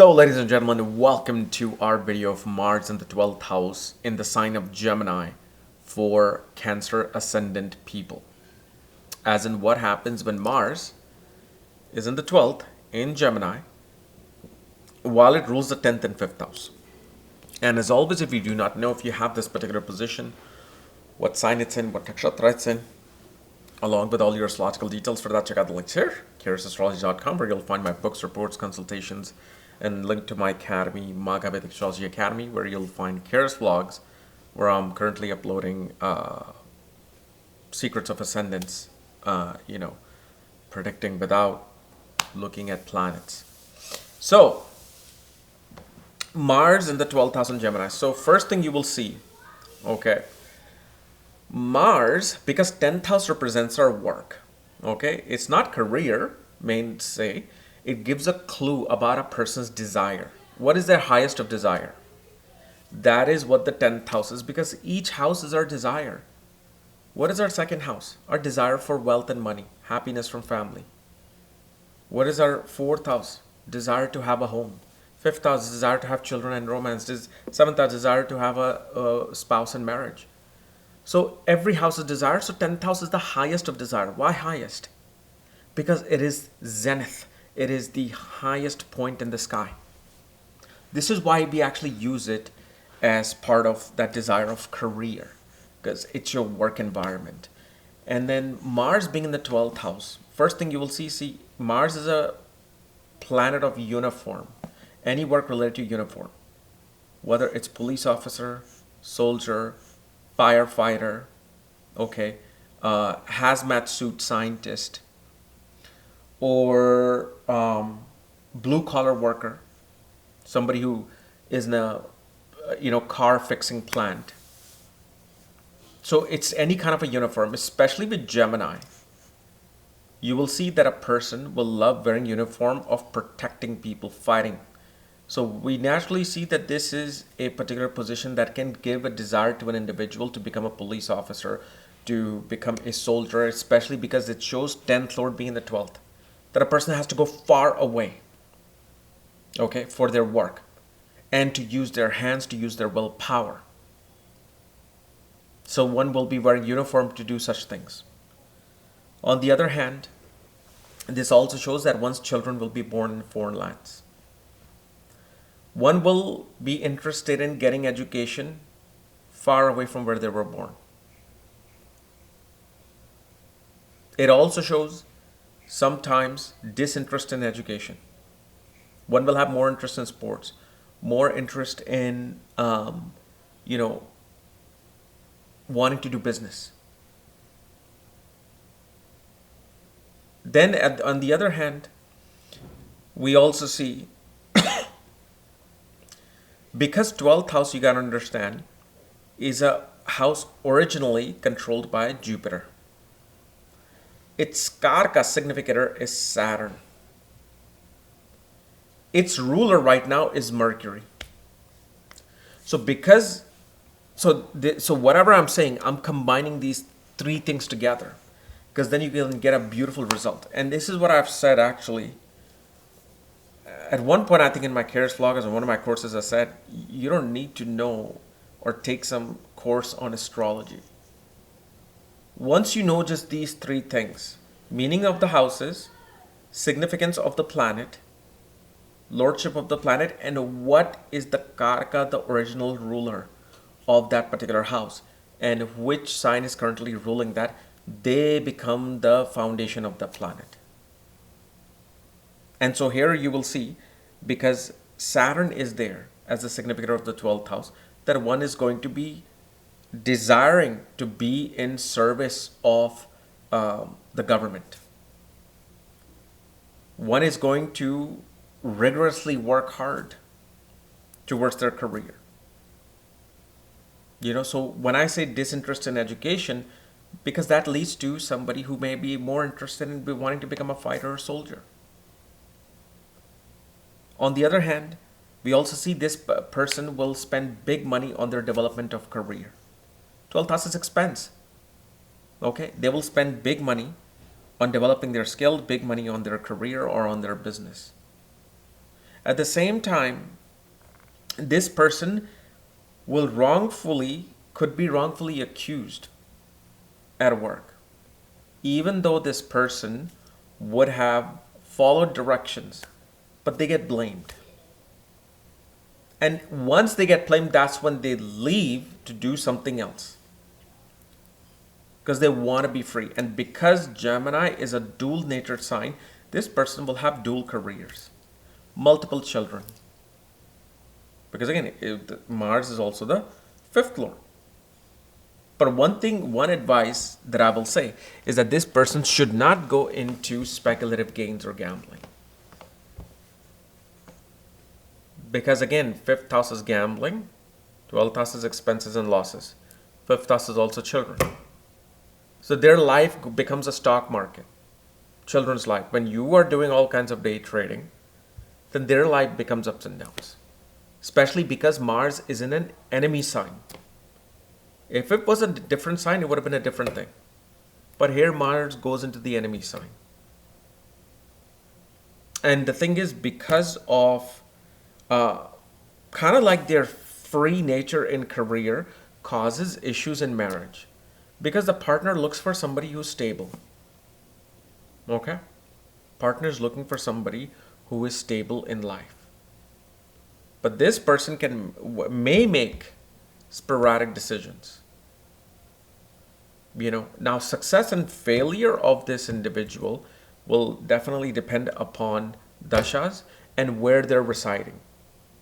So, ladies and gentlemen, welcome to our video of Mars in the 12th house in the sign of Gemini for Cancer Ascendant people. As in, what happens when Mars is in the 12th in Gemini while it rules the 10th and 5th house. And as always, if you do not know if you have this particular position, what sign it's in, what nakshatra it's in, along with all your astrological details, for that, check out the links here, KRSchannel.com, where you'll find my books, reports, consultations, and link to my academy, Vedic Astrology Academy, where you'll find KRS vlogs, where I'm currently uploading secrets of ascendants, predicting without looking at planets. So, Mars in the 12th house in Gemini. So, first thing you will see, okay, Mars, because 10th house represents our work, okay, it's not career, say. It gives a clue about a person's desire. What is their highest of desire? That is what the 10th house is, because each house is our desire. What is our second house? Our desire for wealth and money, happiness from family. What is our fourth house? Desire to have a home. Fifth house, desire to have children and romance. Seventh house, desire to have a spouse and marriage. So every house is desire. So 10th house is the highest of desire. Why highest? Because it is zenith. It is the highest point in the sky. This is why we actually use it as part of that desire of career, because it's your work environment. And then Mars being in the 12th house, first thing you will see, Mars is a planet of uniform. Any work related to uniform, whether it's police officer, soldier, firefighter, okay, hazmat suit scientist, or blue collar worker, somebody who is in a car fixing plant. So it's any kind of a uniform, especially with Gemini. You will see that a person will love wearing uniform of protecting people, fighting. So we naturally see that this is a particular position that can give a desire to an individual to become a police officer, to become a soldier, especially because it shows 10th Lord being in the 12th. That a person has to go far away, okay, for their work, and to use their hands, to use their willpower. So one will be wearing uniform to do such things. On the other hand, this also shows that one's children will be born in foreign lands. One will be interested in getting education far away from where they were born. It also shows sometimes disinterest in education. One will have more interest in sports, more interest in, wanting to do business. Then on the other hand, we also see, because 12th house, you got to understand, is a house originally controlled by Jupiter. Its Karka significator is Saturn. Its ruler right now is Mercury. So whatever I'm saying, I'm combining these three things together, because then you can get a beautiful result. And this is what I've said actually. At one point, I think in my KRS vlogs and one of my courses, I said, you don't need to know or take some course on astrology. Once you know just these three things, meaning of the houses, significance of the planet, lordship of the planet, and what is the Karka, the original ruler of that particular house, and which sign is currently ruling that, they become the foundation of the planet. And so here you will see, because Saturn is there as the significator of the 12th house, that one is going to be desiring to be in service of the government. One is going to rigorously work hard towards their career. So when I say disinterest in education, because that leads to somebody who may be more interested in wanting to become a fighter or soldier. On the other hand, we also see this person will spend big money on their development of career. 12th house is expense. Okay, they will spend big money on developing their skill, big money on their career or on their business. At the same time, this person could be wrongfully accused at work, even though this person would have followed directions, but they get blamed. And once they get blamed, that's when they leave to do something else because they want to be free. And because Gemini is a dual natured sign, this person will have dual careers, multiple children. Because again, Mars is also the fifth lord. But one advice that I will say is that this person should not go into speculative gains or gambling. Because again, fifth house is gambling, 12th house is expenses and losses, fifth house is also children. So their life becomes a stock market, children's life. When you are doing all kinds of day trading, then their life becomes ups and downs, especially because Mars is in an enemy sign. If it was a different sign, it would have been a different thing. But here Mars goes into the enemy sign. And the thing is, because of kind of like their free nature in career causes issues in marriage. Because the partner looks for somebody who's stable. Okay? Partner is looking for somebody who is stable in life. But this person may make sporadic decisions. Now success and failure of this individual will definitely depend upon dashas and where they're residing.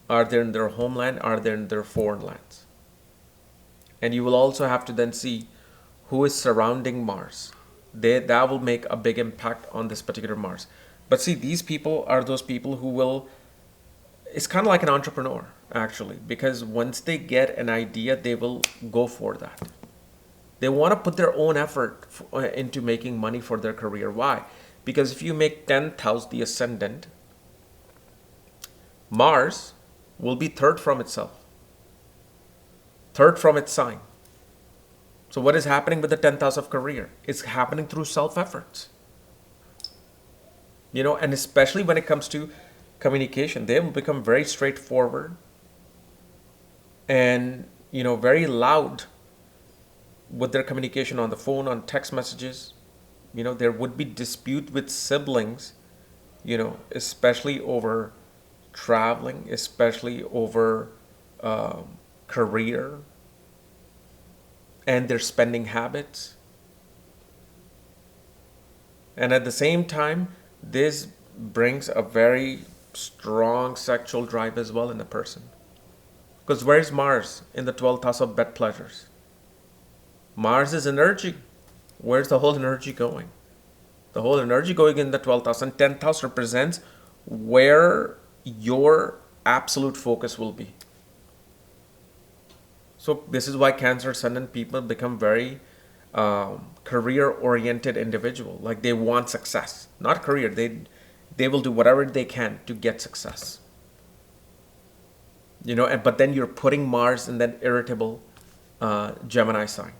Are they in their homeland? Are they in their foreign lands? And you will also have to then see who is surrounding Mars. That will make a big impact on this particular Mars. But see, these people are those people who will, it's kind of like an entrepreneur, actually, because once they get an idea, they will go for that. They want to put their own effort into making money for their career. Why? Because if you make 10th house the ascendant, Mars will be third from itself, third from its sign. So what is happening with the 10th house of career? It's happening through self-efforts. And especially when it comes to communication, they will become very straightforward and, very loud with their communication on the phone, on text messages. There would be dispute with siblings, especially over traveling, especially over career and their spending habits. And at the same time, this brings a very strong sexual drive as well in a person. Because where is Mars in the 12th house of bed pleasures? Mars is energy. Where's the whole energy going? The whole energy going in the 12th house, and 10th house represents where your absolute focus will be. So this is why Cancer Ascendant people become very career-oriented individual. Like they want success, not career. They will do whatever they can to get success. But then you're putting Mars in that irritable Gemini sign.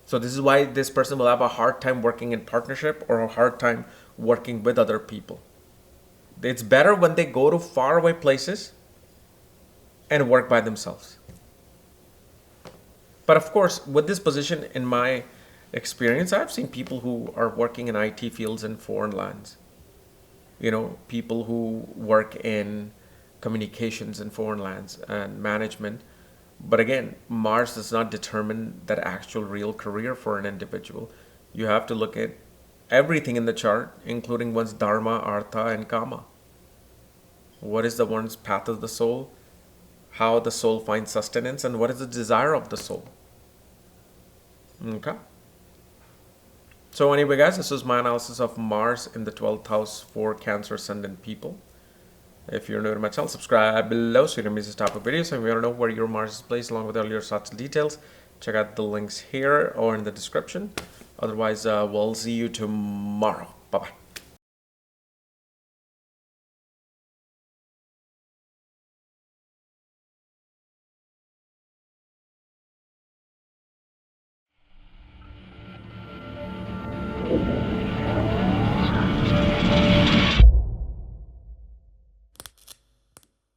So this is why this person will have a hard time working in partnership or a hard time working with other people. It's better when they go to faraway places and work by themselves. But of course, with this position, in my experience, I've seen people who are working in IT fields in foreign lands. People who work in communications in foreign lands and management. But again, Mars does not determine that actual real career for an individual. You have to look at everything in the chart, including one's dharma, artha, and kama. What is the one's path of the soul? How the soul finds sustenance, and what is the desire of the soul? Okay. So anyway, guys, this is my analysis of Mars in the 12th house for Cancer Ascendant people. If you're new to my channel, subscribe below so you don't miss this type of videos. And if you want to know where your Mars is placed along with all your such details, check out the links here or in the description. Otherwise, we'll see you tomorrow. Bye-bye.